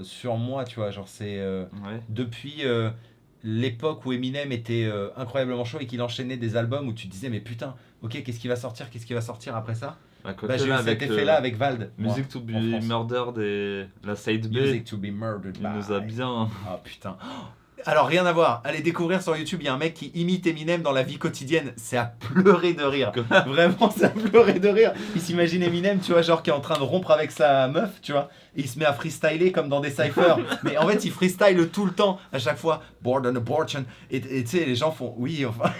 Speaker 1: sur moi, tu vois. Genre, c'est
Speaker 2: Ouais.
Speaker 1: depuis l'époque où Eminem était incroyablement chaud et qu'il enchaînait des albums où tu te disais, mais putain, ok, qu'est-ce qui va sortir après ça?
Speaker 2: À côté,
Speaker 1: Bah, j'ai eu
Speaker 2: là,
Speaker 1: cet effet-là avec Vald. moi,
Speaker 2: Music to Be
Speaker 1: en France.
Speaker 2: Murdered et la Side B,
Speaker 1: Music to be murdered
Speaker 2: il
Speaker 1: by.
Speaker 2: nous a bien.
Speaker 1: Ah putain. Alors rien à voir, allez découvrir sur YouTube, il y a un mec qui imite Eminem dans la vie quotidienne, c'est à pleurer de rire. Vraiment, c'est à pleurer de rire. Il s'imagine Eminem, tu vois, genre qui est en train de rompre avec sa meuf, tu vois, et il se met à freestyler comme dans des cyphers. Mais en fait, il freestyle tout le temps, à chaque fois, bored and abortion. Et tu sais, les gens font oui, enfin.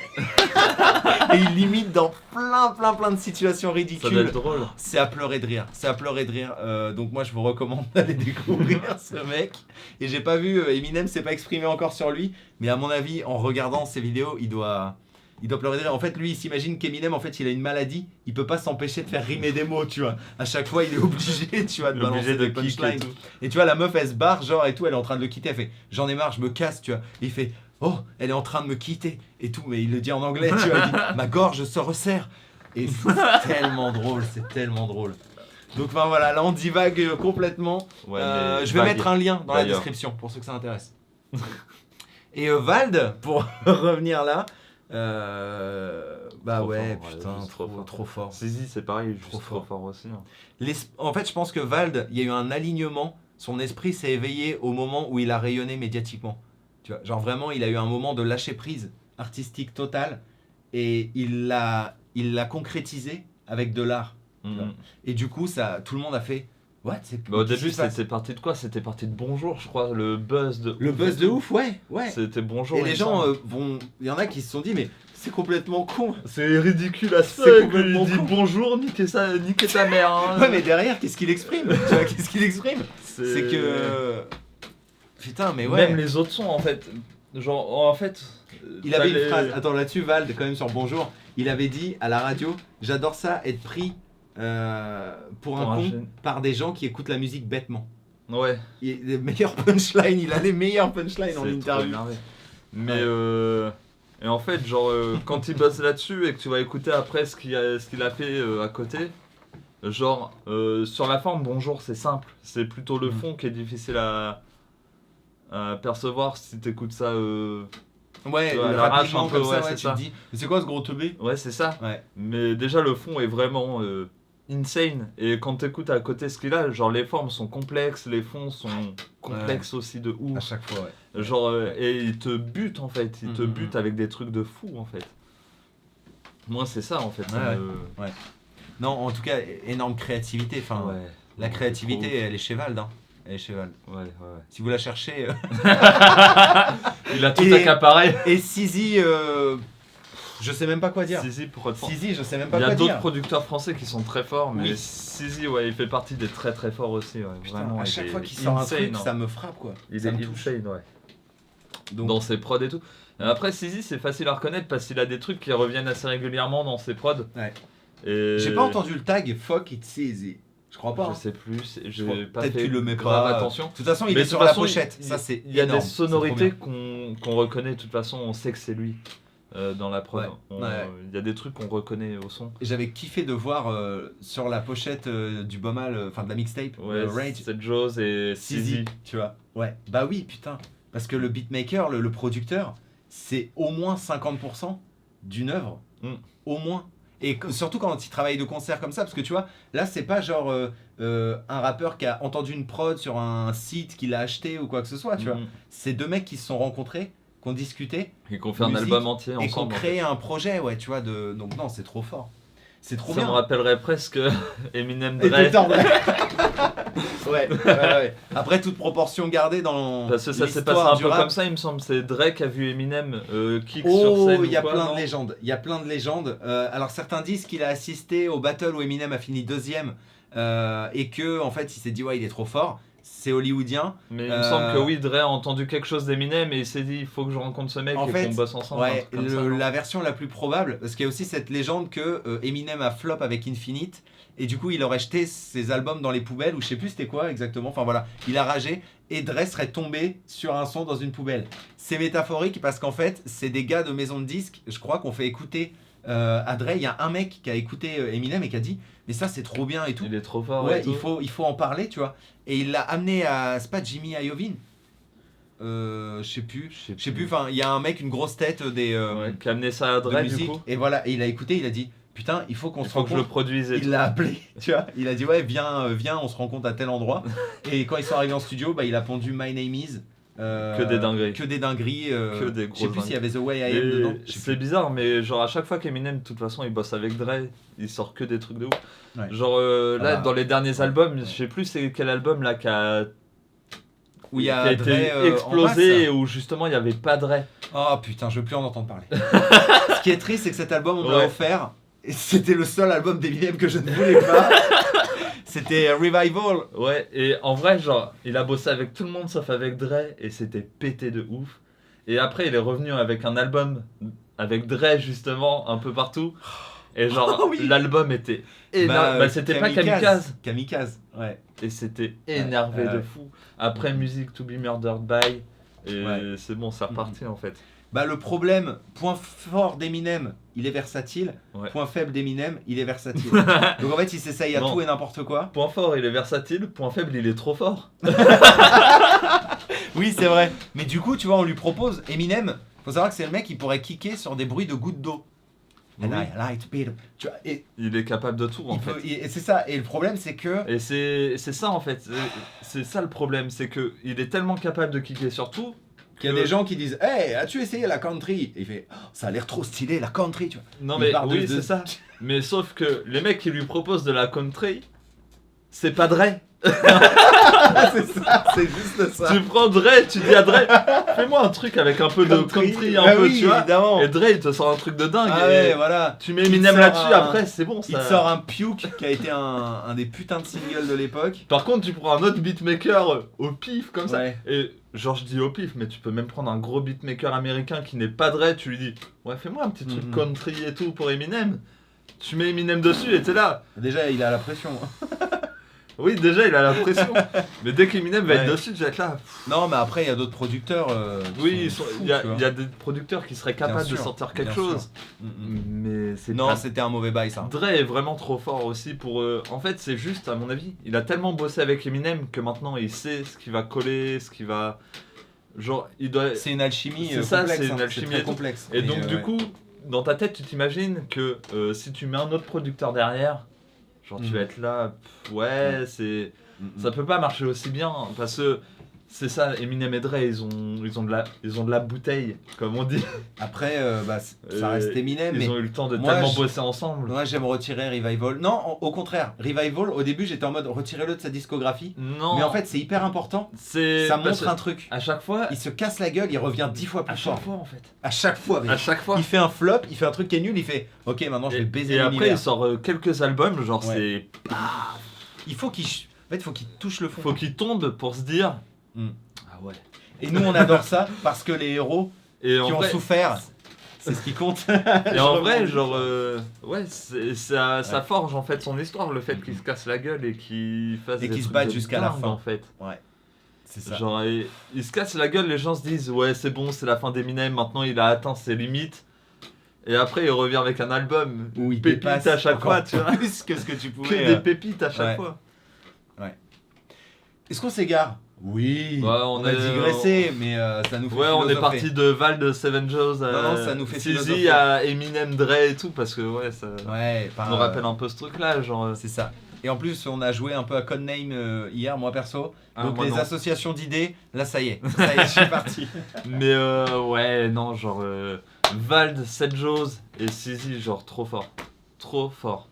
Speaker 1: Et il l'imite dans plein de situations
Speaker 2: Ça doit
Speaker 1: ridicules.
Speaker 2: être drôle.
Speaker 1: C'est à pleurer de rire, c'est à pleurer de rire. Donc moi je vous recommande d'aller découvrir ce mec. Et j'ai pas vu, Eminem s'est pas exprimé encore sur lui, mais à mon avis en regardant ses vidéos il doit pleurer de rire. En fait lui il s'imagine qu'Eminem en fait il a une maladie, il peut pas s'empêcher de faire rimer des mots, tu vois. À chaque fois il est obligé, tu vois, de balancer des
Speaker 2: kick et
Speaker 1: punchlines.
Speaker 2: tout.
Speaker 1: Et tu vois la meuf elle se barre genre et tout, elle est en train de le quitter, elle fait j'en ai marre, je me casse, tu vois. Et il fait oh elle est en train de me quitter et tout, mais il le dit en anglais, tu vois, il dit ma gorge se resserre. Et c'est tellement drôle, c'est tellement drôle. Donc ben voilà, là on divague complètement.
Speaker 2: Ouais, mais
Speaker 1: Je vais
Speaker 2: vague.
Speaker 1: mettre un lien dans la
Speaker 2: D'ailleurs.
Speaker 1: description pour ceux que ça intéresse. Et Vald, pour revenir là, bah
Speaker 2: Trop
Speaker 1: ouais,
Speaker 2: fort,
Speaker 1: putain,
Speaker 2: juste
Speaker 1: trop fort.
Speaker 2: Zizi, c'est pareil, juste
Speaker 1: Trop
Speaker 2: trop
Speaker 1: fort.
Speaker 2: fort aussi. Hein.
Speaker 1: En fait, je pense que Vald, il y a eu un alignement. Son esprit s'est éveillé au moment où il a rayonné médiatiquement. Tu vois, genre vraiment, il a eu un moment de lâcher prise artistique totale et il l'a concrétisé avec de l'art.
Speaker 2: Mhm.
Speaker 1: Et du coup, ça, tout le monde a fait. What?
Speaker 2: Bah, au
Speaker 1: qu'est-ce
Speaker 2: début,
Speaker 1: qui se passe
Speaker 2: c'était parti de quoi? C'était parti de Bonjour, je crois, le buzz de.
Speaker 1: Le buzz de ouf, ouais.
Speaker 2: C'était Bonjour.
Speaker 1: Et
Speaker 2: il
Speaker 1: les
Speaker 2: me
Speaker 1: gens
Speaker 2: semble.
Speaker 1: vont. Il y en a qui se sont dit, mais c'est complètement con.
Speaker 2: C'est ridicule à
Speaker 1: C'est
Speaker 2: ça,
Speaker 1: complètement
Speaker 2: il dit
Speaker 1: con.
Speaker 2: bonjour, niquez ta mère. Hein.
Speaker 1: Ouais, mais derrière, qu'est-ce qu'il exprime? Tu vois, qu'est-ce qu'il exprime? C'est que. Putain, mais ouais.
Speaker 2: Même les autres sons, en fait. Genre, en fait.
Speaker 1: Il avait
Speaker 2: t'as
Speaker 1: une phrase, attends là-dessus, Vald, quand même sur Bonjour, il avait dit à la radio, j'adore ça, être pris pour un con
Speaker 2: jeune.
Speaker 1: par des gens qui écoutent la musique bêtement.
Speaker 2: Ouais.
Speaker 1: Les meilleurs punchlines, il a les meilleurs punchlines en
Speaker 2: C'est trop
Speaker 1: interview.
Speaker 2: énervé. Mais
Speaker 1: Ouais.
Speaker 2: et en fait, genre quand il bosse là-dessus et que tu vas écouter après ce qu'il a fait à côté, genre sur la forme, Bonjour, c'est simple. C'est plutôt le fond qui est difficile à percevoir si t'écoutes ça.
Speaker 1: Ouais,
Speaker 2: Tu vois, à l'arrache
Speaker 1: rapidement
Speaker 2: un peu,
Speaker 1: comme ça,
Speaker 2: ouais,
Speaker 1: ouais,
Speaker 2: c'est
Speaker 1: tu
Speaker 2: ça.
Speaker 1: te dis, mais c'est quoi ce gros teubé?
Speaker 2: Ouais, c'est ça.
Speaker 1: Ouais.
Speaker 2: Mais déjà, le fond est vraiment insane. Et quand t'écoutes à côté ce qu'il a, genre les formes sont complexes, les fonds sont complexes aussi de ouf.
Speaker 1: À chaque fois, ouais.
Speaker 2: Genre, et il te bute en fait, il te
Speaker 1: Mhm.
Speaker 2: bute avec des trucs de fou en fait. Moi, c'est ça en fait. ça
Speaker 1: Ouais,
Speaker 2: me-
Speaker 1: Non, en tout cas, énorme créativité. Enfin,
Speaker 2: Ouais.
Speaker 1: la
Speaker 2: Trop
Speaker 1: créativité,
Speaker 2: ouf.
Speaker 1: elle est chez Vald. Hein. Elle est chez Vald.
Speaker 2: Ouais.
Speaker 1: Si vous la cherchez.
Speaker 2: Il a tout
Speaker 1: Et-
Speaker 2: accaparé.
Speaker 1: Et Sizi, je sais même pas quoi dire.
Speaker 2: Sizi, pour être franc.
Speaker 1: Sizi, je sais même pas
Speaker 2: Il y
Speaker 1: quoi
Speaker 2: a d'autres
Speaker 1: dire.
Speaker 2: producteurs français qui sont très forts, mais
Speaker 1: Oui.
Speaker 2: Sizi, ouais, il fait partie des très très forts aussi. Ouais.
Speaker 1: Putain,
Speaker 2: Vraiment,
Speaker 1: à
Speaker 2: il
Speaker 1: chaque
Speaker 2: est
Speaker 1: fois qu'il sort un
Speaker 2: insane,
Speaker 1: truc,
Speaker 2: hein.
Speaker 1: ça me frappe quoi.
Speaker 2: Il
Speaker 1: ça
Speaker 2: est
Speaker 1: me touche.
Speaker 2: insane, ouais.
Speaker 1: Donc,
Speaker 2: Dans ses prods et tout. Et après, Sizi, c'est facile à reconnaître parce qu'il a des trucs qui reviennent assez régulièrement dans ses prods.
Speaker 1: Ouais.
Speaker 2: Et...
Speaker 1: j'ai pas entendu le tag Fuck It's Easy. Je crois pas.
Speaker 2: Je
Speaker 1: hein.
Speaker 2: sais plus, j'ai
Speaker 1: crois-
Speaker 2: pas
Speaker 1: peut-être
Speaker 2: fait
Speaker 1: tu le mets
Speaker 2: grave
Speaker 1: pas.
Speaker 2: attention.
Speaker 1: De toute façon, il
Speaker 2: Mais
Speaker 1: est
Speaker 2: de
Speaker 1: sur
Speaker 2: toute
Speaker 1: la
Speaker 2: façon,
Speaker 1: pochette. Ça, c'est
Speaker 2: Il y a
Speaker 1: énorme.
Speaker 2: des
Speaker 1: C'est trop
Speaker 2: sonorités
Speaker 1: bien.
Speaker 2: qu'on reconnaît de toute façon, on sait que c'est lui. dans la prod.
Speaker 1: Ouais.
Speaker 2: Il
Speaker 1: Ouais.
Speaker 2: y a des trucs qu'on reconnaît au son.
Speaker 1: J'avais kiffé de voir sur la pochette du Bomal, enfin de la mixtape,
Speaker 2: Ouais,
Speaker 1: Rage,
Speaker 2: c'est Jaws et
Speaker 1: CZ,
Speaker 2: CZ.
Speaker 1: tu vois. Ouais, bah oui, putain. Parce que le beatmaker, le producteur, c'est au moins 50% d'une œuvre.
Speaker 2: Mm.
Speaker 1: Au moins. Et surtout quand il travaille de concert comme ça, parce que tu vois, là c'est pas genre un rappeur qui a entendu une prod sur un site qu'il a acheté ou quoi que ce soit, tu vois. C'est deux mecs qui se sont rencontrés, qui ont discuté
Speaker 2: Et qu'on fait un
Speaker 1: Musique,
Speaker 2: album entier
Speaker 1: et qui ont
Speaker 2: ensemble.
Speaker 1: créé un projet, ouais, tu vois. Donc non, c'est trop fort. C'est trop
Speaker 2: Ça
Speaker 1: bien.
Speaker 2: me rappellerait presque Eminem
Speaker 1: Et
Speaker 2: Dre.
Speaker 1: détendre, ouais. Ouais. Après, toute proportion gardée dans
Speaker 2: Parce que ça s'est passé
Speaker 1: l'histoire
Speaker 2: un
Speaker 1: du
Speaker 2: peu
Speaker 1: rap.
Speaker 2: comme ça, il me semble. C'est Dre qui a vu Eminem kick sur
Speaker 1: Oh,
Speaker 2: scène.
Speaker 1: il y a
Speaker 2: ou quoi,
Speaker 1: plein
Speaker 2: non
Speaker 1: de légendes. Il y a plein de légendes. Alors certains disent qu'il a assisté au battle où Eminem a fini deuxième et que en fait il s'est dit ouais il est trop fort. C'est hollywoodien.
Speaker 2: Mais il me semble que oui, Dre a entendu quelque chose d'Eminem et il s'est dit il faut que je rencontre ce mec
Speaker 1: En
Speaker 2: et
Speaker 1: fait,
Speaker 2: qu'on bosse ensemble. un
Speaker 1: Ouais,
Speaker 2: truc comme ça, non
Speaker 1: la version la plus probable, parce qu'il y a aussi cette légende que Eminem a flop avec Infinite et du coup il aurait jeté ses albums dans les poubelles ou je sais plus c'était quoi exactement. Enfin voilà, il a ragé et Dre serait tombé sur un son dans une poubelle. C'est métaphorique parce qu'en fait c'est des gars de maison de disques, je crois qu'on fait écouter à Dre. Il y a un mec qui a écouté Eminem et qui a dit mais ça c'est trop bien et tout.
Speaker 2: Il est trop fort.
Speaker 1: Ouais,
Speaker 2: et tout.
Speaker 1: il faut en parler, tu vois. Et il l'a amené à. C'est pas Jimmy Iovine je sais plus. Je sais plus, enfin, il y a un mec, une grosse tête
Speaker 2: Ouais, qui a amené ça à
Speaker 1: de
Speaker 2: Dre du
Speaker 1: musique.
Speaker 2: coup.
Speaker 1: Et voilà, et il a écouté, il a dit putain, il faut qu'on
Speaker 2: Il
Speaker 1: se
Speaker 2: faut que je le
Speaker 1: rencontre.
Speaker 2: produise et
Speaker 1: Il
Speaker 2: tout.
Speaker 1: l'a appelé, tu vois. Il a dit ouais, viens, on se rencontre à tel endroit. Et quand ils sont arrivés en studio, bah, il a pondu My Name Is.
Speaker 2: Que des dingueries.
Speaker 1: Que des dingueries.
Speaker 2: Que des
Speaker 1: je sais
Speaker 2: grosses
Speaker 1: plus s'il y avait The Way I
Speaker 2: Et
Speaker 1: Am dedans. Je sais
Speaker 2: c'est
Speaker 1: plus.
Speaker 2: bizarre, mais genre à chaque fois qu'Eminem, de toute façon, il bosse avec Dre, il sort que des trucs de ouf.
Speaker 1: Ouais.
Speaker 2: Genre là,
Speaker 1: Ah bah,
Speaker 2: dans les derniers albums, je sais plus c'est quel album là qui a
Speaker 1: Où il y
Speaker 2: qui
Speaker 1: a
Speaker 2: a
Speaker 1: Dre,
Speaker 2: été
Speaker 1: en
Speaker 2: explosé
Speaker 1: masse.
Speaker 2: et où justement il y avait pas Dre.
Speaker 1: Oh putain, je veux plus en entendre parler. Ce qui est triste, c'est que cet album, on me l'a
Speaker 2: Ouais.
Speaker 1: offert. Et c'était le seul album d'Eminem que je ne voulais pas. C'était Revival.
Speaker 2: Ouais, et en vrai, genre, il a bossé avec tout le monde sauf avec Dre et c'était pété de ouf. Et après, il est revenu avec un album avec Dre justement un peu partout. Et genre,
Speaker 1: Oh oui.
Speaker 2: l'album était énorme. Bah, c'était pas Kamikaze.
Speaker 1: Kamikaze, ouais.
Speaker 2: Et c'était énervé
Speaker 1: ouais.
Speaker 2: de fou. Après, Music to be Murdered by. Et
Speaker 1: Ouais.
Speaker 2: c'est bon, c'est reparti en fait.
Speaker 1: Bah le problème, point fort d'Eminem, il est versatile.
Speaker 2: Ouais.
Speaker 1: Point faible d'Eminem, il est versatile. Donc en fait, il s'essaye à
Speaker 2: Non.
Speaker 1: tout et n'importe quoi.
Speaker 2: Point fort, il est versatile. Point faible, il est trop fort.
Speaker 1: Oui, c'est vrai. Mais du coup, tu vois, on lui propose Eminem. Faut savoir que c'est le mec qui pourrait kicker sur des bruits de gouttes d'eau.
Speaker 2: Oui.
Speaker 1: And I like to beat 'em. Tu vois, et
Speaker 2: Il est capable de tout en
Speaker 1: il
Speaker 2: fait.
Speaker 1: peut- et c'est ça. Et le problème, c'est que
Speaker 2: Et c'est ça en fait. C'est ça le problème. C'est que il est tellement capable de kicker sur tout.
Speaker 1: qu'il y a des gens qui disent hey, as-tu essayé la country? Et il fait oh, ça a l'air trop stylé la country, tu vois.
Speaker 2: Non
Speaker 1: Il
Speaker 2: mais
Speaker 1: part de-
Speaker 2: oui,
Speaker 1: de-
Speaker 2: c'est ça. Mais sauf que les mecs qui lui proposent de la country, c'est pas Dre.
Speaker 1: c'est ça, c'est juste ça.
Speaker 2: Tu prends Dre, tu dis à Dre, fais-moi un truc avec un peu de country, un
Speaker 1: Bah
Speaker 2: peu,
Speaker 1: oui,
Speaker 2: tu vois.
Speaker 1: évidemment.
Speaker 2: Et Dre, il te sort un truc de dingue.
Speaker 1: Ah
Speaker 2: et
Speaker 1: ouais, voilà.
Speaker 2: tu mets
Speaker 1: Il
Speaker 2: Eminem
Speaker 1: sort
Speaker 2: là-dessus,
Speaker 1: un-
Speaker 2: après, c'est bon.
Speaker 1: Il
Speaker 2: Ça...
Speaker 1: sort un Puke qui a été un des putains de singles de l'époque.
Speaker 2: Par contre, tu prends un autre beatmaker au pif, comme ça.
Speaker 1: Ouais.
Speaker 2: Et genre, je dis au pif, mais tu peux même prendre un gros beatmaker américain qui n'est pas Dre, tu lui dis, ouais, fais-moi un petit truc
Speaker 1: Mhm.
Speaker 2: country et tout pour Eminem. Tu mets Eminem dessus et t'es là.
Speaker 1: Déjà, il a la pression.
Speaker 2: Oui, déjà, il a la pression. Mais dès qu'Eminem va
Speaker 1: Ouais.
Speaker 2: être dessus, tu vas être là.
Speaker 1: Non, mais après, il y a d'autres producteurs. qui
Speaker 2: Oui,
Speaker 1: sont fous,
Speaker 2: il y,
Speaker 1: tu vois.
Speaker 2: y a des producteurs qui seraient capables de
Speaker 1: sûr,
Speaker 2: sortir quelque
Speaker 1: bien
Speaker 2: chose.
Speaker 1: Mm.
Speaker 2: Mais c'est
Speaker 1: Non,
Speaker 2: pas...
Speaker 1: c'était un mauvais bail, ça.
Speaker 2: Dre est vraiment trop fort aussi pour... En fait, c'est juste, à mon avis, il a tellement bossé avec Eminem que maintenant, il sait ce qui va coller, ce qui va... Genre, il doit...
Speaker 1: C'est une alchimie
Speaker 2: C'est ça,
Speaker 1: complexe.
Speaker 2: c'est une
Speaker 1: hein,
Speaker 2: alchimie
Speaker 1: très
Speaker 2: et tout.
Speaker 1: complexe.
Speaker 2: Et
Speaker 1: Mais,
Speaker 2: donc, du
Speaker 1: ouais.
Speaker 2: coup, dans ta tête, tu t'imagines que si tu mets un autre producteur derrière, genre, tu
Speaker 1: Mhm.
Speaker 2: vas être là, ouais, c'est...
Speaker 1: Mm.
Speaker 2: Ça peut pas marcher aussi bien parce que c'est ça, Eminem et Dre, ils ont de la bouteille, comme on dit.
Speaker 1: Après, ça reste Eminem.
Speaker 2: Ils
Speaker 1: Mais
Speaker 2: ont eu le temps de
Speaker 1: moi,
Speaker 2: tellement
Speaker 1: je-
Speaker 2: bosser ensemble.
Speaker 1: moi, j'aime retirer Revival. Non, au contraire. Revival, au début, j'étais en mode retirez-le de sa discographie.
Speaker 2: Non,
Speaker 1: Mais en fait, c'est hyper important.
Speaker 2: c'est
Speaker 1: Ça
Speaker 2: parce
Speaker 1: montre un truc.
Speaker 2: à chaque fois,
Speaker 1: Il se casse la gueule, il revient 10 fois plus
Speaker 2: à
Speaker 1: fort.
Speaker 2: chaque fois en fait.
Speaker 1: À chaque fois, mec.
Speaker 2: À chaque fois.
Speaker 1: Il fait un flop, il fait un truc qui est nul, il fait ok, maintenant je vais baiser
Speaker 2: Et après,
Speaker 1: l'univers.
Speaker 2: il sort quelques albums, genre
Speaker 1: Ouais.
Speaker 2: c'est.
Speaker 1: Il faut qu'il en fait, il faut qu'il touche le fond.
Speaker 2: Faut qu'il tombe pour se dire.
Speaker 1: Mm.
Speaker 2: Ah ouais.
Speaker 1: Et nous, on adore ça parce que les héros
Speaker 2: Et en
Speaker 1: qui ont
Speaker 2: vrai,
Speaker 1: souffert, c'est ce qui compte.
Speaker 2: et en
Speaker 1: Je
Speaker 2: vrai,
Speaker 1: rebondis.
Speaker 2: genre, ouais, ça
Speaker 1: Ouais.
Speaker 2: forge en fait son histoire, le fait qu'il se casse la gueule et qu'il fasse
Speaker 1: Et
Speaker 2: des
Speaker 1: qu'il se
Speaker 2: trucs
Speaker 1: batte
Speaker 2: de
Speaker 1: jusqu'à la
Speaker 2: dingue,
Speaker 1: fin.
Speaker 2: en fait.
Speaker 1: C'est ça.
Speaker 2: Genre, il se casse la gueule, les gens se disent ouais, c'est bon, c'est la fin d'Eminem, maintenant il a atteint ses limites. Et après, il revient avec un album.
Speaker 1: Où il
Speaker 2: pépite
Speaker 1: dépasse
Speaker 2: à chaque
Speaker 1: encore
Speaker 2: fois, tu vois.
Speaker 1: plus que ce que tu
Speaker 2: Que
Speaker 1: pouvais.
Speaker 2: des pépites à chaque
Speaker 1: ouais.
Speaker 2: fois.
Speaker 1: Est-ce qu'on s'égare? Oui.
Speaker 2: Ouais, on
Speaker 1: a
Speaker 2: est-
Speaker 1: digressé, mais ça nous fait
Speaker 2: Ouais, on est
Speaker 1: philosopher.
Speaker 2: parti de Val de Seven Joes
Speaker 1: Non, ça nous fait
Speaker 2: Sisi
Speaker 1: philosopher.
Speaker 2: à Eminem, Dre et tout, parce que ouais, ça
Speaker 1: Ouais,
Speaker 2: nous rappelle un peu ce truc-là, genre.
Speaker 1: c'est ça. Et en plus, on a joué un peu à Codename hier, moi perso.
Speaker 2: Ah,
Speaker 1: Donc
Speaker 2: moi,
Speaker 1: les
Speaker 2: non.
Speaker 1: associations d'idées, là ça y est, je suis parti.
Speaker 2: Mais ouais, non, genre Vald, Seth Joes et Sisi, genre trop fort. Trop fort.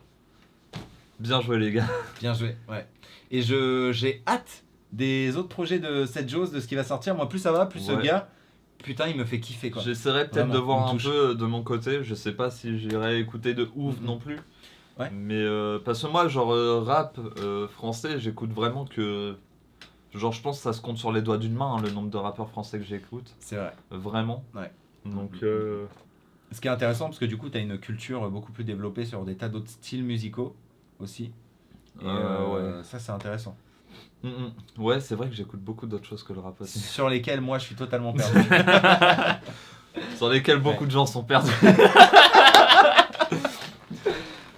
Speaker 2: Bien joué, les gars.
Speaker 1: Bien joué, ouais. Et j'ai hâte des autres projets de Seth Joes, de ce qui va sortir. Moi, plus ça va, plus ce
Speaker 2: Ouais.
Speaker 1: gars, putain, il me fait kiffer quoi.
Speaker 2: J'essaierai peut-être
Speaker 1: Vraiment,
Speaker 2: de voir
Speaker 1: il me
Speaker 2: un
Speaker 1: touche.
Speaker 2: peu de mon côté. Je sais pas si j'irai écouter de ouf
Speaker 1: Mhm.
Speaker 2: non plus.
Speaker 1: Ouais.
Speaker 2: Mais parce que moi, genre rap français, j'écoute vraiment que. Genre, je pense que ça se compte sur les doigts d'une main, hein, le nombre de rappeurs français que j'écoute.
Speaker 1: C'est vrai.
Speaker 2: Vraiment.
Speaker 1: Ouais.
Speaker 2: Donc.
Speaker 1: Ce qui est intéressant, parce que du coup, tu as une culture beaucoup plus développée sur des tas d'autres styles musicaux aussi. Et
Speaker 2: ouais.
Speaker 1: ça, c'est intéressant.
Speaker 2: Ouais, c'est vrai que j'écoute beaucoup d'autres choses que le rap aussi.
Speaker 1: Sur lesquels moi, je suis totalement perdu.
Speaker 2: Sur lesquels beaucoup
Speaker 1: Ouais.
Speaker 2: de gens sont perdus.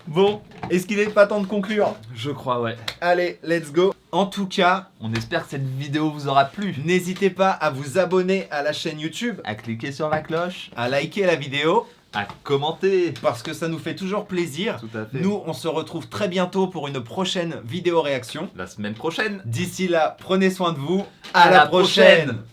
Speaker 1: Bon, est-ce qu'il est pas temps de conclure?
Speaker 2: Je crois, ouais.
Speaker 1: Allez, let's go. En tout cas,
Speaker 2: On espère que cette vidéo vous aura plu.
Speaker 1: n'hésitez pas à vous abonner à la chaîne YouTube,
Speaker 2: À cliquer sur la cloche,
Speaker 1: à liker la vidéo,
Speaker 2: à commenter.
Speaker 1: parce que ça nous fait toujours plaisir.
Speaker 2: Tout à fait.
Speaker 1: Nous, on se retrouve très bientôt pour une prochaine vidéo réaction.
Speaker 2: La semaine prochaine.
Speaker 1: D'ici là, prenez soin de vous.
Speaker 2: À
Speaker 1: À
Speaker 2: la
Speaker 1: la prochaine.